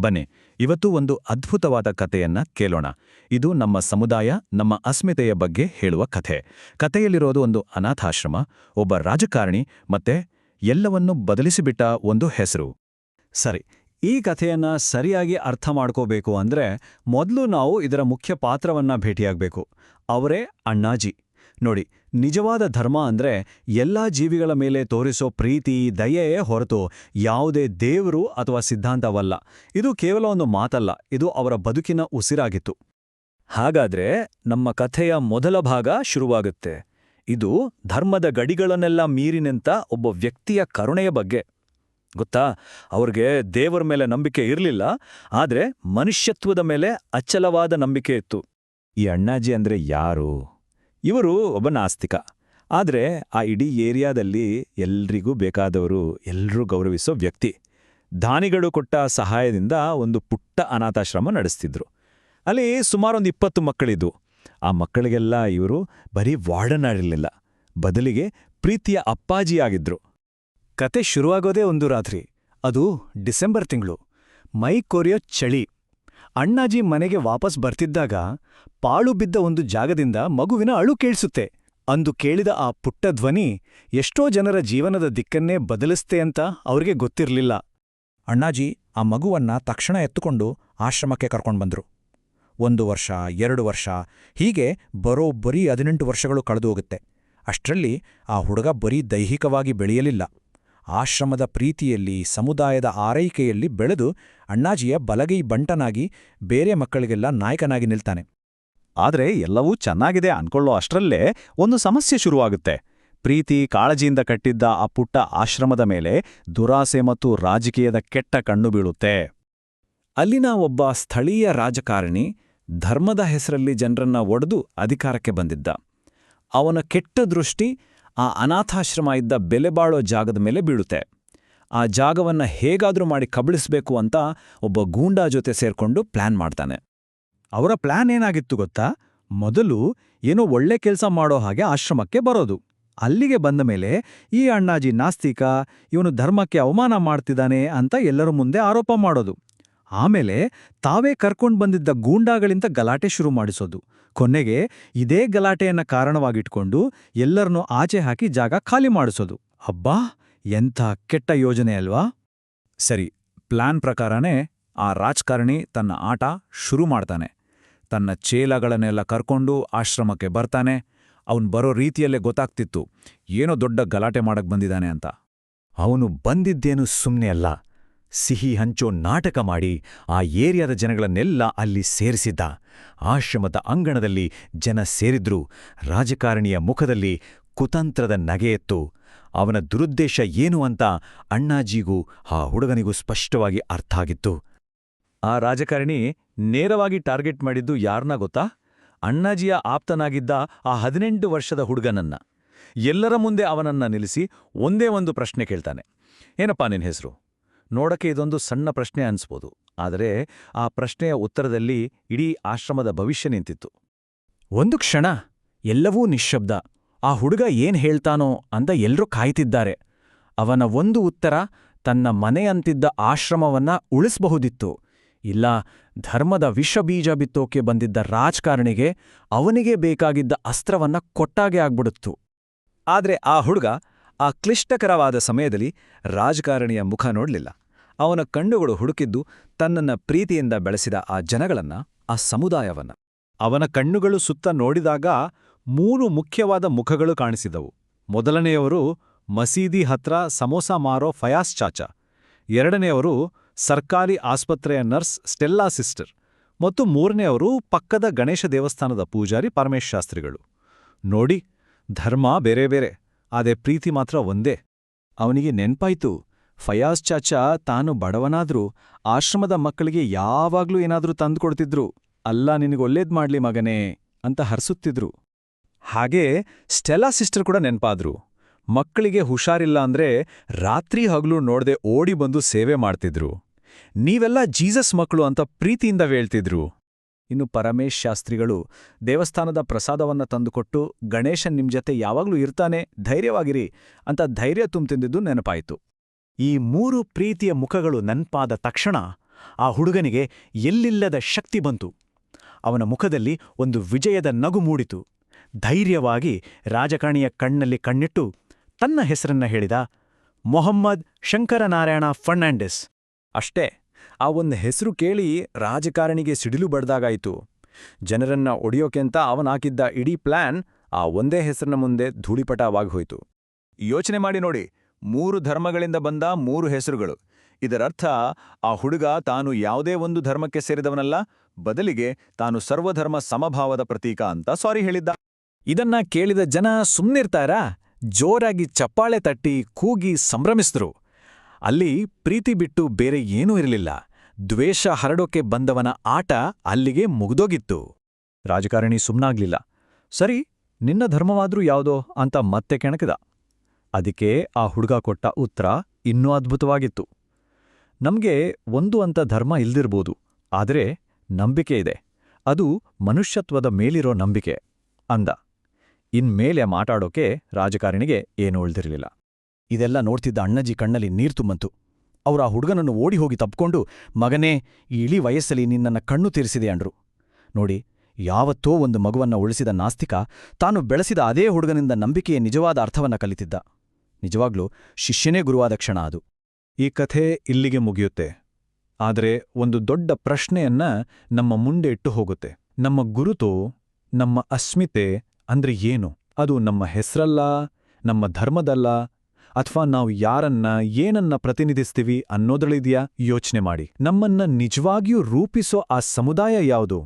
ಬನ್ನಿ ಇವತ್ತು ಒಂದು ಅದ್ಭುತವಾದ ಕಥೆಯನ್ನ ಕೇಳೋಣ. ಇದು ನಮ್ಮ ಸಮುದಾಯ, ನಮ್ಮ ಅಸ್ಮಿತೆಯ ಬಗ್ಗೆ ಹೇಳುವ ಕಥೆ. ಕಥೆಯಲ್ಲಿರೋದು ಒಂದು ಅನಾಥಾಶ್ರಮ, ಒಬ್ಬ ರಾಜಕಾರಣಿ ಮತ್ತೆ ಎಲ್ಲವನ್ನೂ ಬದಲಿಸಿಬಿಟ್ಟ ಒಂದು ಹೆಸರು. ಸರಿ, ಈ ಕಥೆಯನ್ನ ಸರಿಯಾಗಿ ಅರ್ಥ ಮಾಡ್ಕೋಬೇಕು ಅಂದ್ರೆ ಮೊದಲು ನಾವು ಇದರ ಮುಖ್ಯ ಪಾತ್ರವನ್ನ ಭೇಟಿಯಾಗಬೇಕು. ಅವರೇ ಅಣ್ಣಾಜಿ. ನೋಡಿ, ನಿಜವಾದ ಧರ್ಮ ಅಂದ್ರೆ ಎಲ್ಲಾ ಜೀವಿಗಳ ಮೇಲೆ ತೋರಿಸೋ ಪ್ರೀತಿ, ದಯೆಯೇ ಹೊರತು ಯಾವುದೇ ದೇವರು ಅಥವಾ ಸಿದ್ಧಾಂತವಲ್ಲ. ಇದು ಕೇವಲ ಒಂದು ಮಾತಲ್ಲ, ಇದು ಅವರ ಬದುಕಿನ ಉಸಿರಾಗಿತ್ತು. ಹಾಗಾದ್ರೆ ನಮ್ಮ ಕಥೆಯ ಮೊದಲ ಭಾಗ ಶುರುವಾಗುತ್ತೆ. ಇದು ಧರ್ಮದ ಗಡಿಗಳನ್ನೆಲ್ಲ ಮೀರಿ ನಿಂತ ಒಬ್ಬ ವ್ಯಕ್ತಿಯ ಕರುಣೆಯ ಬಗ್ಗೆ. ಗೊತ್ತಾ, ಅವ್ರಿಗೆ ದೇವರ ಮೇಲೆ ನಂಬಿಕೆ ಇರಲಿಲ್ಲ, ಆದ್ರೆ ಮನುಷ್ಯತ್ವದ ಮೇಲೆ ಅಚಲವಾದ ನಂಬಿಕೆ ಇತ್ತು. ಈ ಅಣ್ಣಾಜಿ ಅಂದ್ರೆ ಯಾರು? ಇವರು ಒಬ್ಬ ನಾಸ್ತಿಕ. ಆದ್ರೆ ಆ ಇಡೀ ಏರಿಯಾದಲ್ಲಿ ಎಲ್ರಿಗೂ ಬೇಕಾದವರು, ಎಲ್ರೂ ಗೌರವಿಸೋ ವ್ಯಕ್ತಿ. ದಾನಿಗಳು ಕೊಟ್ಟ ಸಹಾಯದಿಂದ ಒಂದು ಪುಟ್ಟ ಅನಾಥಾಶ್ರಮ ನಡೆಸ್ತಿದ್ರು. ಅಲ್ಲಿ ಸುಮಾರೊಂದು 20 ಮಕ್ಕಳಿದ್ವು. ಆ ಮಕ್ಕಳಿಗೆಲ್ಲ ಇವರು ಬರೀ ವಾರ್ಡನ್ ಆಗಿರಲಿಲ್ಲ, ಬದಲಿಗೆ ಪ್ರೀತಿಯ ಅಪ್ಪಾಜಿಯಾಗಿದ್ರು. ಕತೆ ಶುರುವಾಗೋದೇ ಒಂದು ರಾತ್ರಿ. ಅದು ಡಿಸೆಂಬರ್ ತಿಂಗಳು, ಮೈ ಕೊರೆಯೋ ಚಳಿ. ಅಣ್ಣಾಜಿ ಮನೆಗೆ ವಾಪಸ್ ಬರ್ತಿದ್ದಾಗ ಪಾಳು ಬಿದ್ದ ಒಂದು ಜಾಗದಿಂದ ಮಗುವಿನ ಅಳು ಕೇಳಿಸುತ್ತೆ. ಅಂದು ಕೇಳಿದ ಆ ಪುಟ್ಟ ಧ್ವನಿ ಎಷ್ಟೋ ಜನರ ಜೀವನದ ದಿಕ್ಕನ್ನೇ ಬದಲಿಸ್ತೆ ಅಂತ ಅವ್ರಿಗೆ ಗೊತ್ತಿರಲಿಲ್ಲ. ಅಣ್ಣಾಜಿ ಆ ಮಗುವನ್ನ ತಕ್ಷಣ ಎತ್ತುಕೊಂಡು ಆಶ್ರಮಕ್ಕೆ ಕರ್ಕೊಂಡ್ಬಂದ್ರು. 1 ವರ್ಷ, 2 ವರ್ಷ, ಹೀಗೆ ಬರೀ 18 ವರ್ಷಗಳು ಕಳೆದು ಹೋಗುತ್ತೆ. ಅಷ್ಟರಲ್ಲಿ ಆ ಹುಡುಗ ಬರೀ ದೈಹಿಕವಾಗಿ ಬೆಳೆಯಲಿಲ್ಲ, ಆಶ್ರಮದ ಪ್ರೀತಿಯಲ್ಲಿ, ಸಮುದಾಯದ ಆರೈಕೆಯಲ್ಲಿ ಬೆಳೆದು ಅಣ್ಣಾಜಿಯ ಬಲಗೈ ಬಂಟನಾಗಿ ಬೇರೆ ಮಕ್ಕಳಿಗೆಲ್ಲ ನಾಯಕನಾಗಿ ನಿಲ್ತಾನೆ. ಆದ್ರೆ ಎಲ್ಲವೂ ಚೆನ್ನಾಗಿದೆ ಅನ್ಕೊಳ್ಳೋ ಅಷ್ಟರಲ್ಲೇ ಒಂದು ಸಮಸ್ಯೆ ಶುರುವಾಗುತ್ತೆ. ಪ್ರೀತಿ, ಕಾಳಜಿಯಿಂದ ಕಟ್ಟಿದ್ದ ಆ ಪುಟ್ಟ ಆಶ್ರಮದ ಮೇಲೆ ದುರಾಸೆ ಮತ್ತು ರಾಜಕೀಯದ ಕೆಟ್ಟ ಕಣ್ಣು ಬೀಳುತ್ತೆ. ಅಲ್ಲಿನ ಒಬ್ಬ ಸ್ಥಳೀಯ ರಾಜಕಾರಣಿ ಧರ್ಮದ ಹೆಸರಲ್ಲಿ ಜನರನ್ನ ಒಡೆದು ಅಧಿಕಾರಕ್ಕೆ ಬಂದಿದ್ದ. ಅವನ ಕೆಟ್ಟ ದೃಷ್ಟಿ ಆ ಅನಾಥಾಶ್ರಮ ಇದ್ದ ಬೆಲೆಬಾಳೋ ಜಾಗದ ಮೇಲೆ ಬೀಳುತ್ತೆ. ಆ ಜಾಗವನ್ನ ಹೇಗಾದ್ರೂ ಮಾಡಿ ಕಬಳಿಸ್ಬೇಕು ಅಂತ ಒಬ್ಬ ಗೂಂಡಾ ಜೊತೆ ಸೇರ್ಕೊಂಡು ಪ್ಲಾನ್ ಮಾಡ್ತಾನೆ. ಅವರ ಪ್ಲಾನ್ ಏನಾಗಿತ್ತು ಗೊತ್ತಾ? ಮೊದಲು ಏನೋ ಒಳ್ಳೆ ಕೆಲಸ ಮಾಡೋ ಹಾಗೆ ಆಶ್ರಮಕ್ಕೆ ಬರೋದು. ಅಲ್ಲಿಗೆ ಬಂದ ಮೇಲೆ ಈ ಅಣ್ಣಾಜಿ ನಾಸ್ತಿಕ, ಇವನು ಧರ್ಮಕ್ಕೆ ಅವಮಾನ ಮಾಡ್ತಿದ್ದಾನೆ ಅಂತ ಎಲ್ಲರ ಮುಂದೆ ಆರೋಪ ಮಾಡೋದು. ಆಮೇಲೆ ತಾವೇ ಕರ್ಕೊಂಡು ಬಂದಿದ್ದ ಗೂಂಡಾಗಳಿಂದ ಗಲಾಟೆ ಶುರು ಮಾಡಿಸೋದು. ಕೊನೆಗೆ ಇದೇ ಗಲಾಟೆಯನ್ನ ಕಾರಣವಾಗಿಟ್ಕೊಂಡು ಎಲ್ಲರನ್ನೂ ಆಚೆ ಹಾಕಿ ಜಾಗ ಖಾಲಿ ಮಾಡಿಸೋದು. ಅಬ್ಬಾ, ಎಂಥ ಕೆಟ್ಟ ಯೋಜನೆ ಅಲ್ವಾ? ಸರಿ, ಪ್ಲಾನ್ ಪ್ರಕಾರನೇ ಆ ರಾಜಕಾರಣಿ ತನ್ನ ಆಟ ಶುರು ಮಾಡ್ತಾನೆ. ತನ್ನ ಚೇಲಗಳನ್ನೆಲ್ಲ ಕರ್ಕೊಂಡು ಆಶ್ರಮಕ್ಕೆ ಬರ್ತಾನೆ. ಅವನು ಬರೋ ರೀತಿಯಲ್ಲೇ ಗೊತ್ತಾಗ್ತಿತ್ತು ಏನೋ ದೊಡ್ಡ ಗಲಾಟೆ ಮಾಡಕ್ ಬಂದಿದ್ದಾನೆ ಅಂತ. ಅವನು ಬಂದಿದ್ದೇನು ಸುಮ್ಮನೆ ಅಲ್ಲ, ಸಿಹಿ ಹಂಚೋ ನಾಟಕ ಮಾಡಿ ಆ ಏರಿಯಾದ ಜನಗಳನ್ನೆಲ್ಲ ಅಲ್ಲಿ ಸೇರಿಸಿದ್ದ. ಆಶ್ರಮದ ಅಂಗಣದಲ್ಲಿ ಜನ ಸೇರಿದ್ರು. ರಾಜಕಾರಣಿಯ ಮುಖದಲ್ಲಿ ಕುತಂತ್ರದ ನಗೆಯಿತ್ತು. ಅವನ ದುರುದ್ದೇಶ ಏನು ಅಂತ ಅಣ್ಣಾಜಿಗೂ ಆ ಹುಡುಗನಿಗೂ ಸ್ಪಷ್ಟವಾಗಿ ಅರ್ಥ ಆಗಿತ್ತು. ಆ ರಾಜಕಾರಣಿ ನೇರವಾಗಿ ಟಾರ್ಗೆಟ್ ಮಾಡಿದ್ದು ಯಾರನ್ನ ಗೊತ್ತಾ? ಅಣ್ಣಾಜಿಯ ಆಪ್ತನಾಗಿದ್ದ ಆ 18 ವರ್ಷದ ಹುಡುಗನನ್ನ. ಎಲ್ಲರ ಮುಂದೆ ಅವನನ್ನ ನಿಲ್ಲಿಸಿ ಒಂದೇ ಒಂದು ಪ್ರಶ್ನೆ ಕೇಳ್ತಾನೆ. ಏನಪ್ಪಾ ನಿನ್ ಹೆಸರು? ನೋಡಕ್ಕೆ ಇದೊಂದು ಸಣ್ಣ ಪ್ರಶ್ನೆ ಅನ್ಸ್ಬೋದು, ಆದರೆ ಆ ಪ್ರಶ್ನೆಯ ಉತ್ತರದಲ್ಲಿ ಇಡೀ ಆಶ್ರಮದ ಭವಿಷ್ಯ ನಿಂತಿತ್ತು. ಒಂದು ಕ್ಷಣ ಎಲ್ಲವೂ ನಿಶ್ಶಬ್ದ. ಆ ಹುಡುಗ ಏನ್ ಹೇಳ್ತಾನೋ ಅಂತ ಎಲ್ರೂ ಕಾಯ್ತಿದ್ದಾರೆ. ಅವನ ಒಂದು ಉತ್ತರ ತನ್ನ ಮನೆಯಂತಿದ್ದ ಆಶ್ರಮವನ್ನ ಉಳಿಸಬಹುದಿತ್ತು, ಇಲ್ಲ ಧರ್ಮದ ವಿಷಬೀಜ ಬಿತ್ತೋಕೆ ಬಂದಿದ್ದ ರಾಜಕಾರಣಿಗೆ ಅವನಿಗೆ ಬೇಕಾಗಿದ್ದ ಅಸ್ತ್ರವನ್ನ ಕೊಟ್ಟಾಗೆ ಆಗ್ಬಿಡುತ್ತು. ಆದ್ರೆ ಆ ಹುಡುಗ ಆ ಕ್ಲಿಷ್ಟಕರವಾದ ಸಮಯದಲ್ಲಿ ರಾಜಕಾರಣಿಯ ಮುಖ ನೋಡ್ಲಿಲ್ಲ. ಅವನ ಕಣ್ಣುಗಳು ಹುಡುಕಿದ್ದು ತನ್ನನ್ನ ಪ್ರೀತಿಯಿಂದ ಬೆಳೆಸಿದ ಆ ಜನಗಳನ್ನ, ಆ ಸಮುದಾಯವನ್ನ. ಅವನ ಕಣ್ಣುಗಳು ಸುತ್ತ ನೋಡಿದಾಗ 3 ಮುಖ್ಯವಾದ ಮುಖಗಳು ಕಾಣಿಸಿದವು. ಮೊದಲನೆಯವರು ಮಸೀದಿ ಹತ್ರ ಸಮೋಸ ಮಾರೋ ಫಯಾಸ್ ಚಾಚಾ, ಎರಡನೆಯವರು ಸರ್ಕಾರಿ ಆಸ್ಪತ್ರೆಯ ನರ್ಸ್ ಸ್ಟೆಲ್ಲಾ ಸಿಸ್ಟರ್, ಮತ್ತು ಮೂರನೆಯವರು ಪಕ್ಕದ ಗಣೇಶ ದೇವಸ್ಥಾನದ ಪೂಜಾರಿ ಪರಮೇಶ್ ಶಾಸ್ತ್ರಿಗಳು. ನೋಡಿ, ಧರ್ಮ ಬೇರೆ ಬೇರೆ, ಆದ್ರೆ ಪ್ರೀತಿ ಮಾತ್ರ ಒಂದೇ. ಅವನಿಗೆ ನೆನ್ಪಾಯ್ತು, ಫಯಾಜ್ ಚಾಚಾ ತಾನು ಬಡವನಾದ್ರೂ ಆಶ್ರಮದ ಮಕ್ಕಳಿಗೆ ಯಾವಾಗ್ಲೂ ಏನಾದ್ರೂ ತಂದುಕೊಡ್ತಿದ್ರು. ಅಲ್ಲ ನಿನಗೆ ಒಳ್ಳೇದ್ ಮಾಡ್ಲಿ ಮಗನೇ ಅಂತ ಹರ್ಸುತ್ತಿದ್ರು. ಹಾಗೇ ಸ್ಟೆಲ್ಲಾ ಸಿಸ್ಟರ್ ಕೂಡ ನೆನ್ಪಾದ್ರು. ಮಕ್ಕಳಿಗೆ ಹುಷಾರಿಲ್ಲ ಅಂದ್ರೆ ರಾತ್ರಿ ಹಗಲು ನೋಡ್ದೆ ಓಡಿ ಬಂದು ಸೇವೆ ಮಾಡ್ತಿದ್ರು. ನೀವೆಲ್ಲ ಜೀಸಸ್ ಮಕ್ಕಳು ಅಂತ ಪ್ರೀತಿಯಿಂದ ಹೇಳ್ತಿದ್ರು. ಇನ್ನು ಪರಮೇಶ್ ಶಾಸ್ತ್ರಿಗಳು ದೇವಸ್ಥಾನದ ಪ್ರಸಾದವನ್ನ ತಂದುಕೊಟ್ಟು ಗಣೇಶನ್ ನಿಮ್ ಜೊತೆ ಯಾವಾಗ್ಲೂ ಇರ್ತಾನೆ, ಧೈರ್ಯವಾಗಿರಿ ಅಂತ ಧೈರ್ಯ ತುಂಬ್ತಿದ್ದಿದ್ದು ನೆನಪಾಯಿತು. ಈ 3 ಪ್ರೀತಿಯ ಮುಖಗಳು ನೆನ್ಪಾದ ತಕ್ಷಣ ಆ ಹುಡುಗನಿಗೆ ಎಲ್ಲಿಲ್ಲದ ಶಕ್ತಿ ಬಂತು. ಅವನ ಮುಖದಲ್ಲಿ ಒಂದು ವಿಜಯದ ನಗು ಮೂಡಿತು. ಧೈರ್ಯವಾಗಿ ರಾಜಕಾರಣಿಯ ಕಣ್ಣಲ್ಲಿ ಕಣ್ಣಿಟ್ಟು ತನ್ನ ಹೆಸರನ್ನ ಹೇಳಿದ, ಮೊಹಮ್ಮದ್ ಶಂಕರನಾರಾಯಣ ಫರ್ನಾಂಡಿಸ್. ಅಷ್ಟೇ, ಆ ಒಂದು ಹೆಸರು ಕೇಳಿ ರಾಜಕಾರಣಿಗೆ ಸಿಡಿಲು ಬಡ್ದಾಗಾಯಿತು. ಜನರನ್ನ ಒಡೆಯೋಕೆಂತ ಅವನಾಕಿದ್ದ ಇಡೀ ಪ್ಲಾನ್ ಆ ಒಂದೇ ಹೆಸರಿನ ಮುಂದೆ ಧೂಳಿಪಟವಾಗ್ಹೋಯ್ತು. ಯೋಚನೆ ಮಾಡಿ ನೋಡಿ, 3 ಧರ್ಮಗಳಿಂದ ಬಂದ 3 ಹೆಸರುಗಳು. ಇದರರ್ಥ ಆ ಹುಡುಗ ತಾನು ಯಾವುದೇ ಒಂದು ಧರ್ಮಕ್ಕೆ ಸೇರಿದವನಲ್ಲ, ಬದಲಿಗೆ ತಾನು ಸರ್ವಧರ್ಮ ಸಮಭಾವದ ಪ್ರತೀಕ ಅಂತ ಸಾರಿ ಹೇಳಿದ್ದ. ಇದನ್ನ ಕೇಳಿದ ಜನ ಸುಮ್ನಿರ್ತಾರಾ? ಜೋರಾಗಿ ಚಪ್ಪಾಳೆ ತಟ್ಟಿ ಕೂಗಿ ಸಂಭ್ರಮಿಸಿದ್ರು. ಅಲ್ಲಿ ಪ್ರೀತಿ ಬಿಟ್ಟು ಬೇರೆ ಏನೂ ಇರಲಿಲ್ಲ. ದ್ವೇಷ ಹರಡೋಕೆ ಬಂದವನ ಆಟ ಅಲ್ಲಿಗೆ ಮುಗ್ದೋಗಿತ್ತು. ರಾಜಕಾರಣಿ ಸುಮ್ನಾಗ್ಲಿಲ್ಲ. ಸರಿ, ನಿನ್ನ ಧರ್ಮವಾದ್ರೂ ಯಾವುದೋ ಅಂತ ಮತ್ತೆ ಕೆಣಕಿದ. ಅದಕ್ಕೆ ಆ ಹುಡುಗ ಕೊಟ್ಟ ಉತ್ತರ ಇನ್ನೂ ಅದ್ಭುತವಾಗಿತ್ತು. ನಮ್ಗೆ ಒಂದು ಅಂತ ಧರ್ಮ ಇಲ್ದಿರ್ಬೋದು, ಆದರೆ ನಂಬಿಕೆ ಇದೆ. ಅದು ಮನುಷ್ಯತ್ವದ ಮೇಲಿರೋ ನಂಬಿಕೆ ಅಂದ. ಇನ್ಮೇಲೆ ಮಾತಾಡೋಕೆ ರಾಜಕಾರಣಿಗೆ ಏನೂ ಉಳ್ದಿರಲಿಲ್ಲ. ಇದೆಲ್ಲ ನೋಡ್ತಿದ್ದ ಅಣ್ಣಜಿ ಕಣ್ಣಲ್ಲಿ ನೀರು ತುಂಬಂತು. ಅವ್ರು ಆ ಹುಡುಗನನ್ನು ಓಡಿ ಹೋಗಿ ತಪ್ಕೊಂಡು, ಮಗನೇ, ಈ ಇಳಿ ವಯಸ್ಸಲ್ಲಿ ನಿನ್ನನ್ನ ಕಣ್ಣು ತೀರಿಸಿದೆ ಅಂಡ್ರು. ನೋಡಿ, ಯಾವತ್ತೋ ಒಂದು ಮಗುವನ್ನ ಉಳಿಸಿದ ನಾಸ್ತಿಕ ತಾನು ಬೆಳೆಸಿದ ಅದೇ ಹುಡುಗನಿಂದ ನಂಬಿಕೆಯ ನಿಜವಾದ ಅರ್ಥವನ್ನ ಕಲಿತಿದ್ದ. ನಿಜವಾಗ್ಲೂ ಶಿಷ್ಯನೇ ಗುರುವಾದ ಕ್ಷಣ ಅದು. ಈ ಕಥೆ ಇಲ್ಲಿಗೆ ಮುಗಿಯುತ್ತೆ. ಆದರೆ ಒಂದು ದೊಡ್ಡ ಪ್ರಶ್ನೆಯನ್ನ ನಮ್ಮ ಮುಂದೆ ಇಟ್ಟು ಹೋಗುತ್ತೆ. ನಮ್ಮ ಗುರುತು, ನಮ್ಮ ಅಸ್ಮಿತೆ ಅಂದ್ರೆ ಏನು? ಅದು ನಮ್ಮ ಹೆಸರಲ್ಲ, ನಮ್ಮ ಧರ್ಮದಲ್ಲ, ಅಥವಾ ನಾವು ಯಾರನ್ನ ಏನನ್ನ ಪ್ರತಿನಿಧಿಸ್ತೀವಿ ಅನ್ನೋದ್ರಲ್ಲಿದೆಯಾ? ಯೋಚನೆ ಮಾಡಿ. ನಮ್ಮನ್ನ ನಿಜವಾಗಿಯೂ ರೂಪಿಸೋ ಆ ಸಮುದಾಯ ಯಾವುದು?